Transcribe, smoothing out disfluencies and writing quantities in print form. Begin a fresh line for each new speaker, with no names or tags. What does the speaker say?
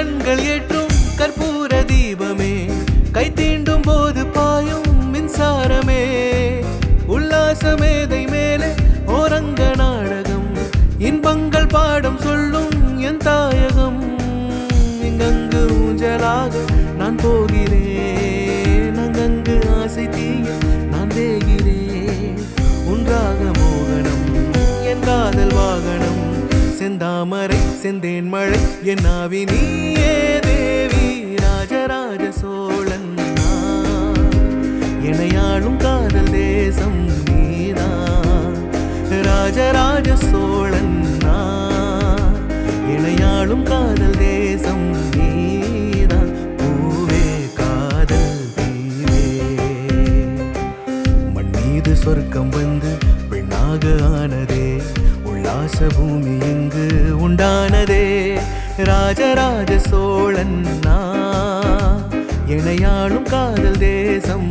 கண்கள் ஏற்றும் கற்பூர தீபமே, கை தீண்டும் போது பாயும் மின்சாரமே, உல்லாச மேதை மேலே ஓரங்க நாடகம், இன்பங்கள் பாடம் சொல்லும் என் தாயகம். இங்கங்கு ஊஞ்சலாக நான் போகிறேன், அங்கங்கு ஆசை தீய நான் தேகிறேன். ஒன்றாக மோகனம் என் காதல் வாகனம், செந்தாமரை செந்தேன் மழை என் ஆவி நீயே தேவி. ராஜராஜ சோழன் எனையாளும் காதல் தேசம் நீதான். ராஜராஜ சோழன் எனையாளும் காதல் தேசம் நீதான். பூவே காதல் தீவே, மண் மீது சொர்க்கம் வந்து பெண்ணாக ஆனதே, உல்லாச பூமி இங்கு உண்டானதே. ராஜராஜ சோழன் எனையாளும் காதல் தேசம்